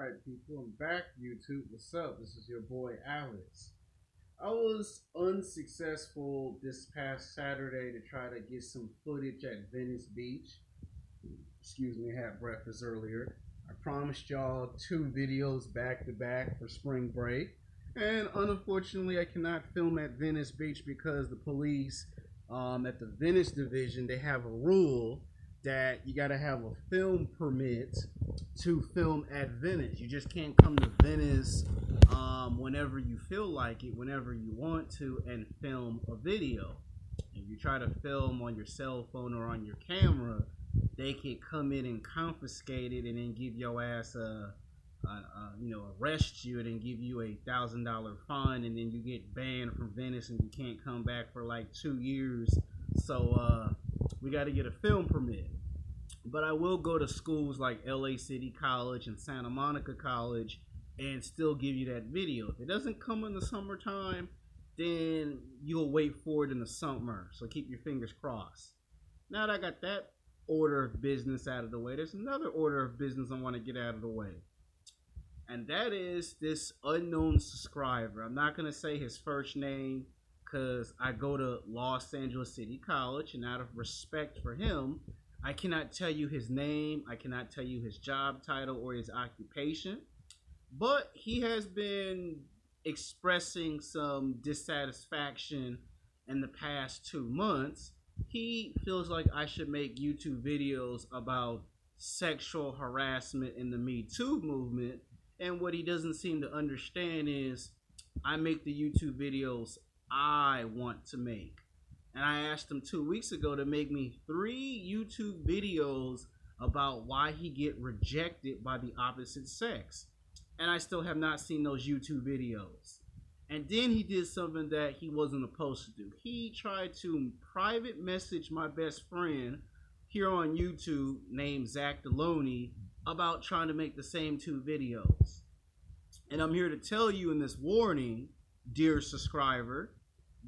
Alright, people, I'm back. YouTube, what's up? This is your boy Alex. I was unsuccessful this past Saturday to try to get some footage at Venice Beach. Excuse me, I had breakfast earlier. I promised y'all 2 videos back to back for spring break. And unfortunately, I cannot film at Venice Beach because the police at the Venice division, they have a rule that you got to have a film permit to film at Venice. You just can't come to Venice whenever you feel like it, whenever you want to, and film a video. If you try to film on your cell phone or on your camera, they can come in and confiscate it and then give your ass arrest you and then give you $1,000 fine, and then you get banned from Venice and you can't come back for like 2 years. So we got to get a film permit. But I will go to schools like LA City College and Santa Monica College and still give you that video. If it doesn't come in the summertime, then you'll wait for it in the summer. So keep your fingers crossed. Now that I got that order of business out of the way, there's another order of business I want to get out of the way. And that is this unknown subscriber. I'm not going to say his first name because I go to Los Angeles City College, and out of respect for him, I cannot tell you his name, I cannot tell you his job title or his occupation, but he has been expressing some dissatisfaction in the past 2 months. He feels like I should make YouTube videos about sexual harassment in the Me Too movement, and what he doesn't seem to understand is I make the YouTube videos I want to make. And I asked him 2 weeks ago to make me 3 YouTube videos about why he get rejected by the opposite sex. And I still have not seen those YouTube videos. And then he did something that he wasn't supposed to do. He tried to private message my best friend here on YouTube named Zach Deloney about trying to make the same 2 videos. And I'm here to tell you in this warning, dear subscriber,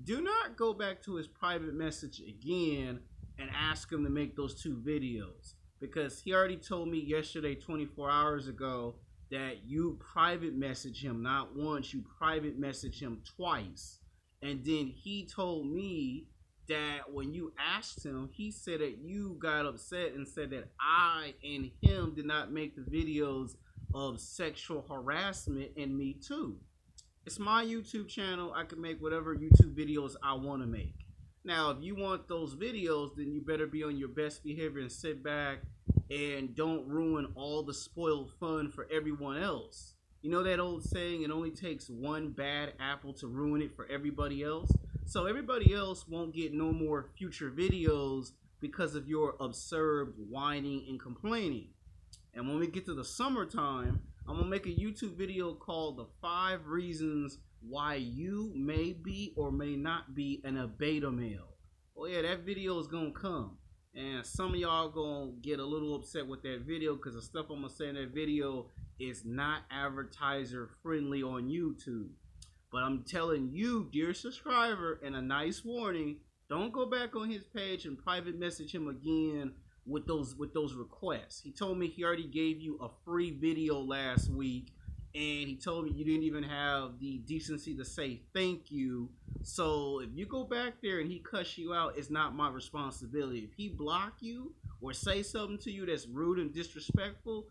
do not go back to his private message again and ask him to make those 2 videos, because he already told me yesterday, 24 hours ago, that you private message him not once, you private message him twice. And then he told me that when you asked him, he said that you got upset and said that I and him did not make the videos of sexual harassment and Me Too. It's my YouTube channel. I can make whatever YouTube videos I want to make. Now, if you want those videos, then you better be on your best behavior and sit back and don't ruin all the spoiled fun for everyone else. You know that old saying, it only takes one bad apple to ruin it for everybody else? So everybody else won't get no more future videos because of your absurd whining and complaining. And when we get to the summertime, I'm going to make a YouTube video called The 5 Reasons Why You May Be or May Not Be an Beta Male. Oh yeah, that video is going to come. And some of y'all going to get a little upset with that video because the stuff I'm going to say in that video is not advertiser friendly on YouTube. But I'm telling you, dear subscriber, and a nice warning, don't go back on his page and private message him again with those requests. He told me he already gave you a free video last week, and he told me you didn't even have the decency to say thank you. So if you go back there and he cuss you out, it's not my responsibility. If he block you or say something to you that's rude and disrespectful,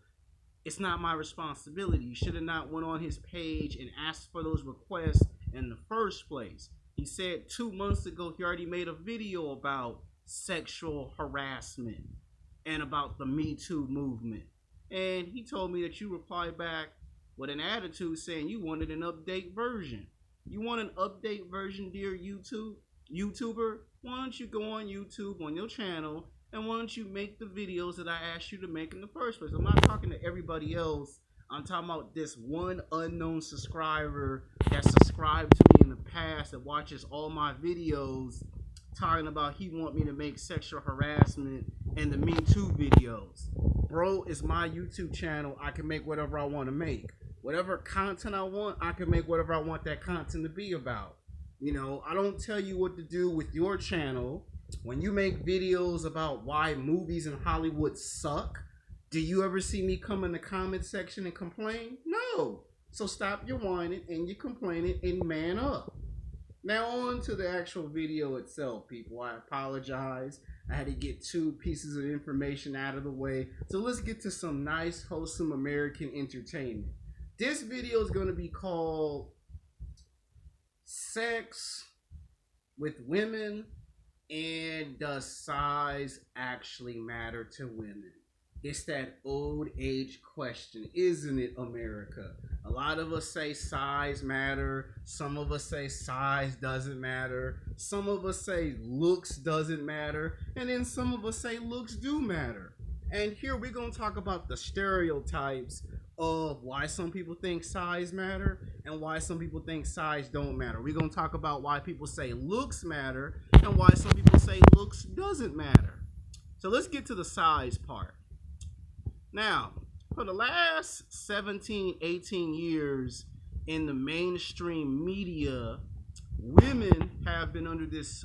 it's not my responsibility. You should have not went on his page and asked for those requests in the first place. He said 2 months ago he already made a video about sexual harassment and about the Me Too movement. And he told me that you replied back with an attitude saying you wanted an update version. You want an update version, dear YouTuber? Why don't you go on YouTube on your channel and why don't you make the videos that I asked you to make in the first place? I'm not talking to everybody else. I'm talking about this one unknown subscriber that subscribed to me in the past that watches all my videos talking about he want me to make sexual harassment and the Me Too videos. Bro, it's my YouTube channel. I can make whatever I want to make. Whatever content I want, I can make whatever I want that content to be about. You know, I don't tell you what to do with your channel. When you make videos about why movies in Hollywood suck, Do you ever see me come in the comment section and complain? No. So stop your whining and your complaining and man up. Now on to the actual video itself, people. I apologize. I had to get two pieces of information out of the way. So let's get to some nice, wholesome American entertainment. This video is going to be called Sex with Women and Does Size Actually Matter to Women? It's that old age question, isn't it, America? A lot of us say size matter. Some of us say size doesn't matter. Some of us say looks doesn't matter. And then some of us say looks do matter. And here we're going to talk about the stereotypes of why some people think size matter and why some people think size don't matter. We're going to talk about why people say looks matter and why some people say looks doesn't matter. So let's get to the size part. Now, for the last 17, 18 years in the mainstream media, women have been under this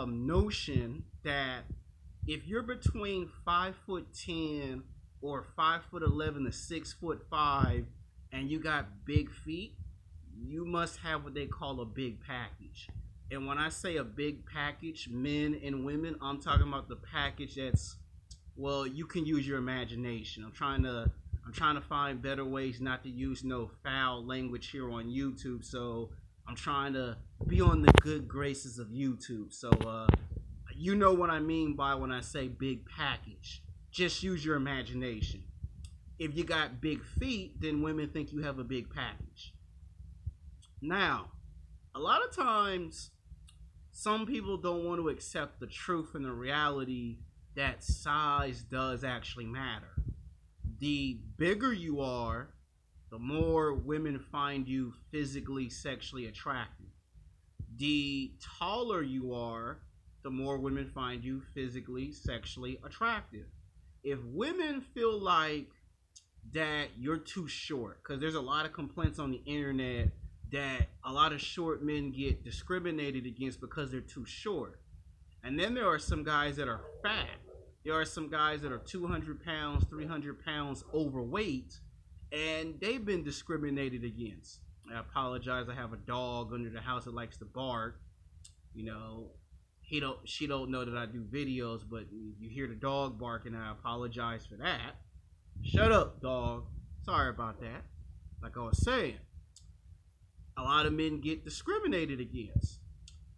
notion that if you're between 5'10" or 5'11" to 6'5" and you got big feet, you must have what they call a big package. And when I say a big package, men and women, I'm talking about the package that's, well, you can use your imagination. I'm trying to find better ways not to use no foul language here on YouTube. So I'm trying to be on the good graces of YouTube. So you know what I mean by when I say big package. Just use your imagination. If you got big feet, then women think you have a big package. Now, a lot of times, some people don't want to accept the truth and the reality that size does actually matter. The bigger you are, the more women find you physically, sexually attractive. The taller you are, the more women find you physically, sexually attractive. If women feel like that you're too short, because there's a lot of complaints on the internet that a lot of short men get discriminated against because they're too short. And then there are some guys that are fat. There are some guys that are 200 pounds, 300 pounds overweight, and they've been discriminated against. I apologize. I have a dog under the house that likes to bark. You know, she don't know that I do videos, but you hear the dog barking, I apologize for that. Shut up, dog. Sorry about that. Like I was saying, a lot of men get discriminated against.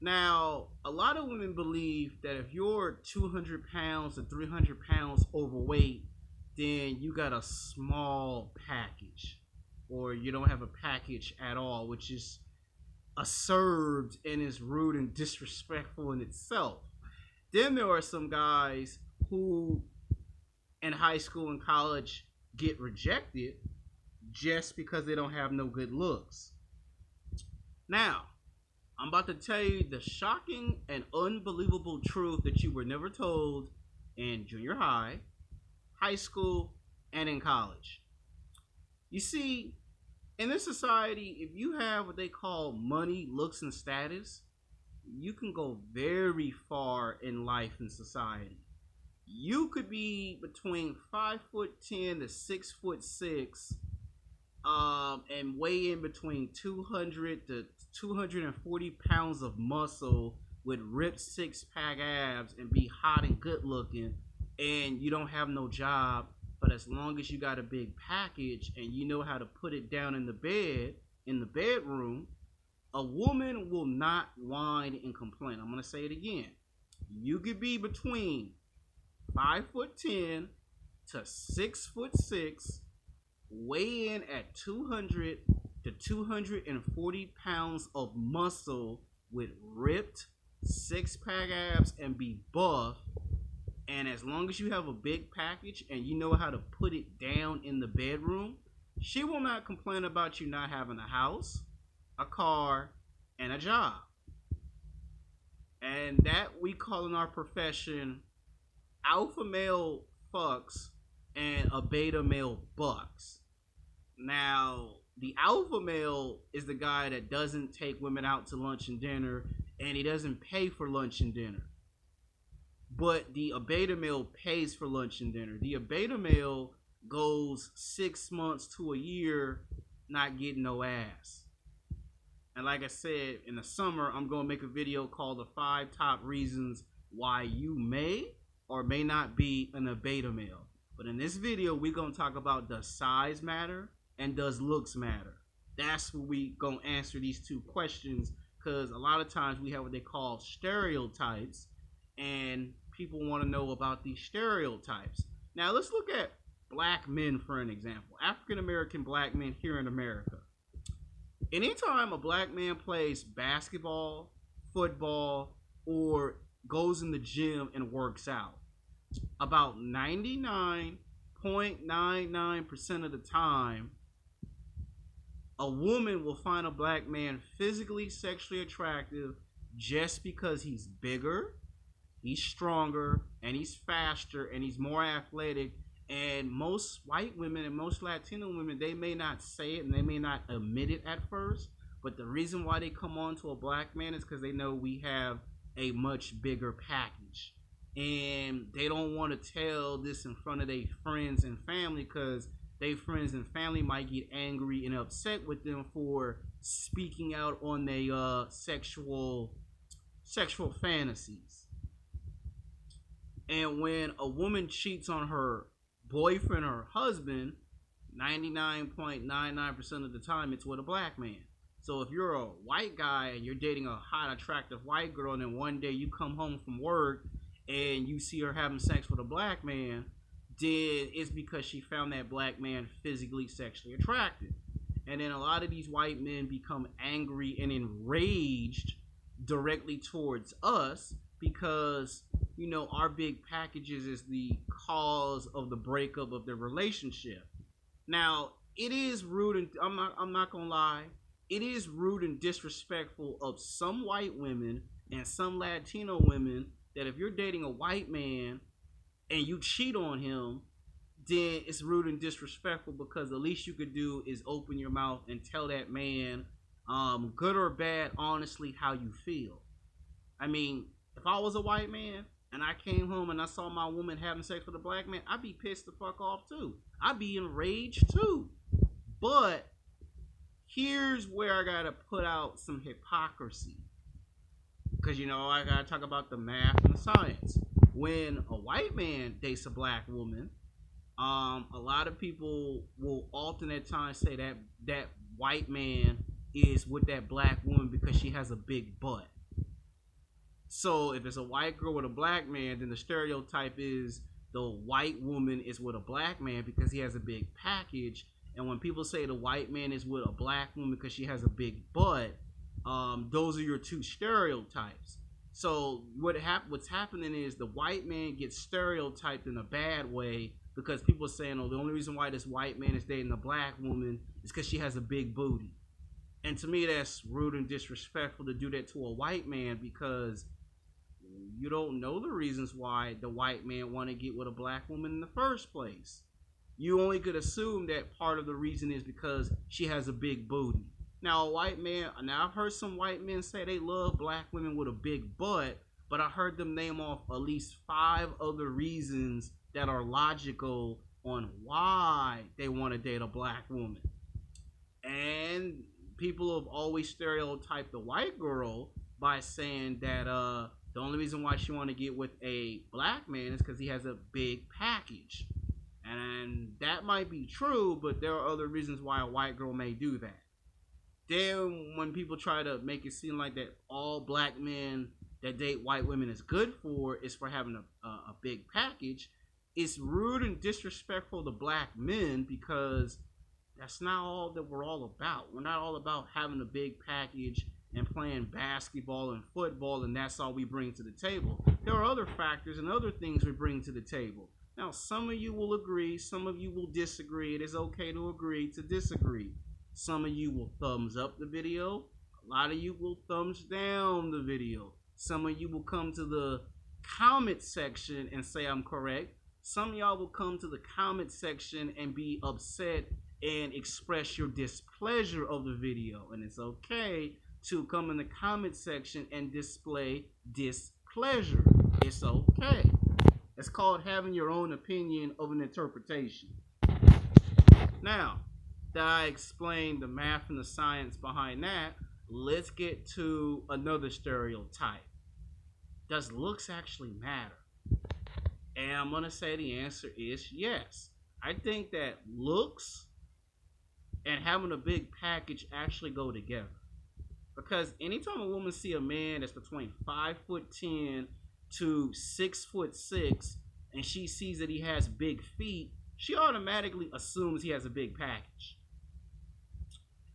Now, a lot of women believe that if you're 200 pounds to 300 pounds overweight, then you got a small package, or you don't have a package at all, which is absurd and is rude and disrespectful in itself. Then there are some guys who in high school and college get rejected just because they don't have no good looks. Now, I'm about to tell you the shocking and unbelievable truth that you were never told in junior high, high school, and in college. You see, in this society, if you have what they call money, looks, and status, you can go very far in life and society. You could be between 5'10" to 6'6", and weigh in between 200 to 240 pounds of muscle with ripped six-pack abs and be hot and good looking, and you don't have no job, but as long as you got a big package and you know how to put it down in the bed, in the bedroom, a woman will not whine and complain. I'm going to say it again. You could be between 5'10" to 6'6", weigh in at 200 to 240 pounds of muscle with ripped six-pack abs and be buff, and as long as you have a big package and you know how to put it down in the bedroom, she will not complain about you not having a house, a car, and a job. And that we call in our profession alpha male fucks and a beta male bucks. Now, the alpha male is the guy that doesn't take women out to lunch and dinner, and he doesn't pay for lunch and dinner. but the beta male pays for lunch and dinner. The beta male goes 6 months to a year not getting no ass. And like I said, in the summer, I'm going to make a video called the 5 top reasons why you may or may not be an beta male. But in this video, we're going to talk about, does size matter and does looks matter? That's what we going to answer these 2 questions, because a lot of times we have what they call stereotypes, and people want to know about these stereotypes. Now let's look at black men for an example. African American black men here in America. Anytime a black man plays basketball, football, or goes in the gym and works out, about 99.99% of the time, a woman will find a black man physically, sexually attractive just because he's bigger, he's stronger, and he's faster, and he's more athletic. And most white women and most Latino women, they may not say it and they may not admit it at first, but the reason why they come on to a black man is because they know we have a much bigger package. And they don't want to tell this in front of their friends and family, because their friends and family might get angry and upset with them for speaking out on their sexual fantasies. And when a woman cheats on her boyfriend or husband, 99.99% of the time it's with a black man. So if you're a white guy and you're dating a hot, attractive white girl, and then one day you come home from work and you see her having sex with a black man, then it's because she found that black man physically, sexually attractive. And then a lot of these white men become angry and enraged directly towards us because, you know, our big packages is the cause of the breakup of the relationship. Now, it is rude, and I'm not gonna lie, it is rude and disrespectful of some white women and some Latino women that if you're dating a white man and you cheat on him, then it's rude and disrespectful, because the least you could do is open your mouth and tell that man, good or bad, honestly, how you feel. I mean, if I was a white man and I came home and I saw my woman having sex with a black man, I'd be pissed the fuck off too. I'd be enraged too. But here's where I gotta put out some hypocrisy, because, you know, I gotta talk about the math and the science. When a white man dates a black woman, a lot of people will alternate times say that that white man is with that black woman because she has a big butt. So if it's a white girl with a black man, then the stereotype is the white woman is with a black man because he has a big package. And when people say the white man is with a black woman because she has a big butt, those are your 2 stereotypes. So what's happening is the white man gets stereotyped in a bad way, because people are saying, oh, the only reason why this white man is dating a black woman is because she has a big booty. And to me, that's rude and disrespectful to do that to a white man, because you don't know the reasons why the white man want to get with a black woman in the first place. You only could assume that part of the reason is because she has a big booty. Now, I've heard some white men say they love black women with a big butt, but I heard them name off at least 5 other reasons that are logical on why they want to date a black woman. And people have always stereotyped the white girl by saying that the only reason why she want to get with a black man is because he has a big package. And that might be true, but there are other reasons why a white girl may do that. Then when people try to make it seem like that all black men that date white women is good for is for having a big package, it's rude and disrespectful to black men, because that's not all that we're all about. We're not all about having a big package and playing basketball and football, and that's all we bring to the table. There are other factors and other things we bring to the table. Now, some of you will agree, some of you will disagree. It is okay to agree to disagree. Some of you will thumbs up the video. A lot of you will thumbs down the video. Some of you will come to the comment section and say I'm correct. Some of y'all will come to the comment section and be upset and express your displeasure of the video. And it's okay to come in the comment section and display displeasure. It's okay. It's called having your own opinion of an interpretation. Now, that I explained the math and the science behind that, let's get to another stereotype. Does looks actually matter? And I'm going to say the answer is yes. I think that looks and having a big package actually go together. Because anytime a woman see a man that's between 5'10" to 6'6" and she sees that he has big feet, she automatically assumes he has a big package.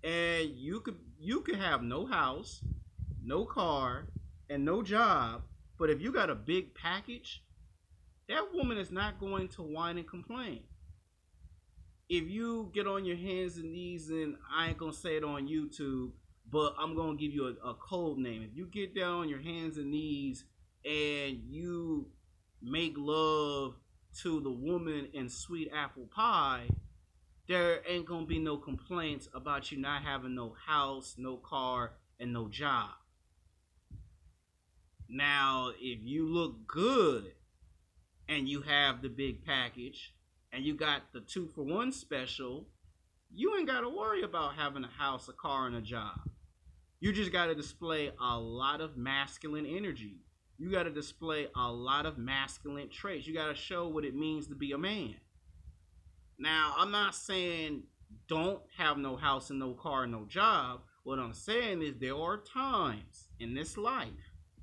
And you could have no house, no car, and no job, but if you got a big package, that woman is not going to whine and complain. If you get on your hands and knees, and I ain't gonna say it on YouTube, but I'm gonna give you a code name. If you get down on your hands and knees and you make love to the woman in sweet apple pie, there ain't gonna be no complaints about you not having no house, no car, and no job. Now, if you look good and you have the big package and you got the 2-for-1 special, you ain't got to worry about having a house, a car, and a job. You just got to display a lot of masculine energy. You got to display a lot of masculine traits. You got to show what it means to be a man. Now, I'm not saying don't have no house and no car and no job. What I'm saying is there are times in this life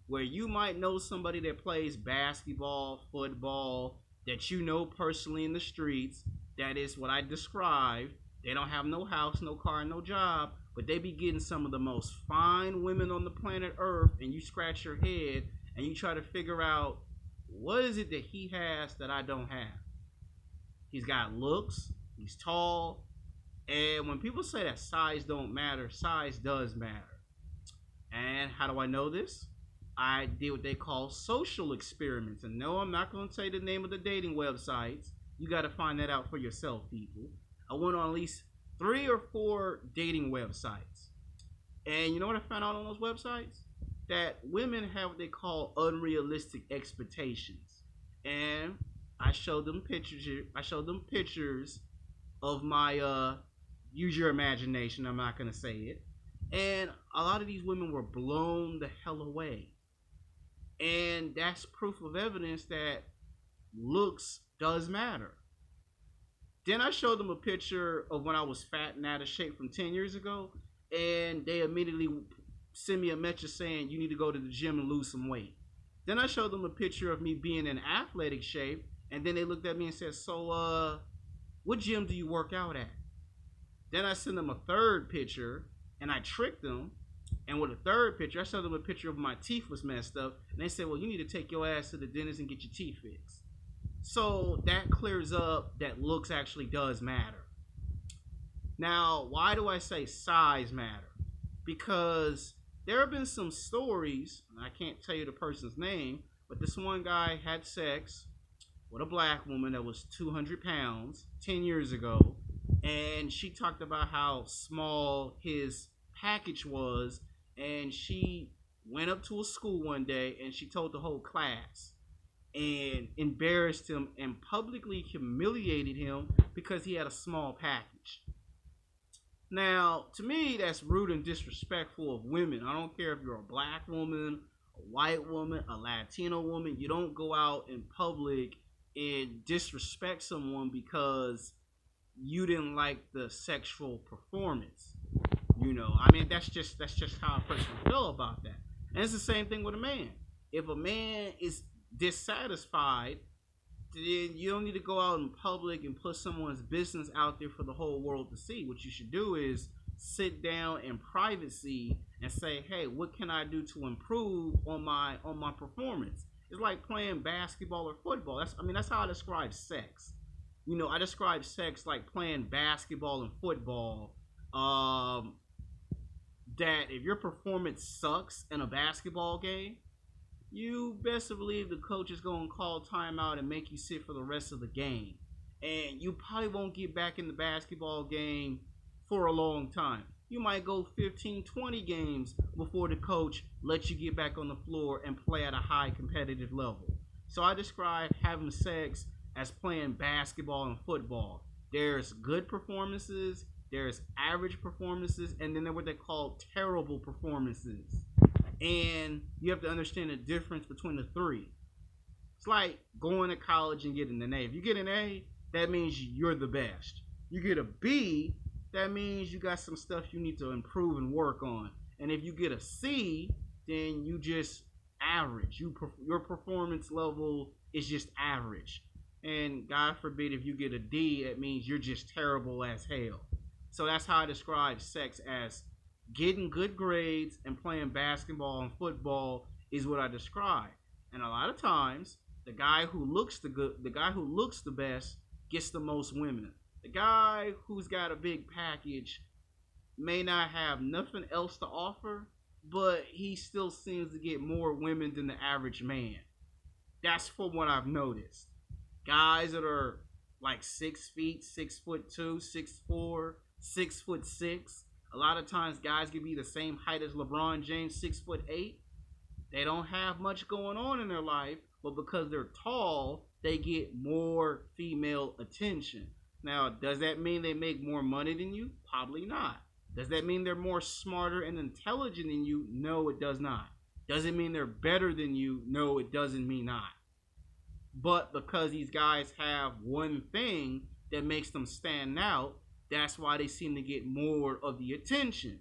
where you might know somebody that plays basketball, football, that you know personally in the streets. That is what I described. They don't have no house, no car, no job, but they be getting some of the most fine women on the planet Earth, and you scratch your head and you try to figure out, what is it that he has that I don't have? He's got looks, he's tall, and when people say that size don't matter, size does matter. And how do I know this? I did what they call social experiments. And no, I'm not going to say the name of the dating websites. You got to find that out for yourself, people. I went on at least 3 or 4 dating websites. And you know what I found out on those websites? That women have what they call unrealistic expectations. And I showed them pictures of my use your imagination. I'm not going to say it. And a lot of these women were blown the hell away. And that's proof of evidence that looks does matter. Then I showed them a picture of when I was fat and out of shape from 10 years ago, and they immediately sent me a message saying you need to go to the gym and lose some weight. Then I showed them a picture of me being in athletic shape, and then they looked at me and said, so what gym do you work out at? Then I sent them a third picture, and I tricked them. And with a third picture, I showed them a picture of my teeth was messed up. And they said, well, you need to take your ass to the dentist and get your teeth fixed. So that clears up that looks actually does matter. Now, why do I say size matter? Because there have been some stories, and I can't tell you the person's name, but this one guy had sex with a black woman that was 200 pounds 10 years ago. And she talked about how small his package was, and she went up to a school one day and she told the whole class and embarrassed him and publicly humiliated him because he had a small package. Now, to me, that's rude and disrespectful of women. I don't care if you're a black woman, a white woman, a Latino woman. You don't go out in public and disrespect someone because you didn't like the sexual performance. You know, I mean, that's just how a person feel about that. And it's the same thing with a man. If a man is dissatisfied, then you don't need to go out in public and put someone's business out there for the whole world to see. What you should do is sit down in privacy and say, hey, what can I do to improve on my performance? It's like playing basketball or football. That's how I describe sex. You know, I describe sex like playing basketball and football. That if your performance sucks in a basketball game, you best believe the coach is going to call timeout and make you sit for the rest of the game. And you probably won't get back in the basketball game for a long time. You might go 15, 20 games before the coach lets you get back on the floor and play at a high competitive level. So I describe having sex as playing basketball and football. There's good performances, there's average performances, and then there's what they call terrible performances. And you have to understand the difference between the three. It's like going to college and getting an A. If you get an A, that means you're the best. You get a B, that means you got some stuff you need to improve and work on. And if you get a C, then you just average. Your performance level is just average. And God forbid if you get a D, it means you're just terrible as hell. So that's how I describe sex, as getting good grades and playing basketball and football is what I describe. And a lot of times, the guy who looks the best gets the most women. The guy who's got a big package may not have nothing else to offer, but he still seems to get more women than the average man. That's from what I've noticed. Guys that are like 6 feet, 6'2", 6'4", 6'6". A lot of times guys can be the same height as LeBron James, 6'8". They don't have much going on in their life, but because they're tall, they get more female attention. Now, does that mean they make more money than you? Probably not. Does that mean they're more smarter and intelligent than you? No, it does not. Does it mean they're better than you? No, it doesn't mean not. But because these guys have one thing that makes them stand out, that's why they seem to get more of the attention.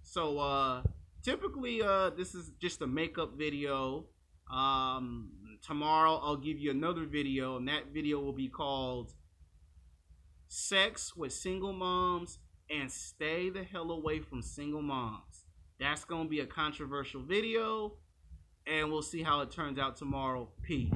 So typically this is just a makeup video. Tomorrow I'll give you another video, and that video will be called Sex with Single Moms and Stay the Hell Away from Single Moms. That's going to be a controversial video, and we'll see how it turns out tomorrow. Peace.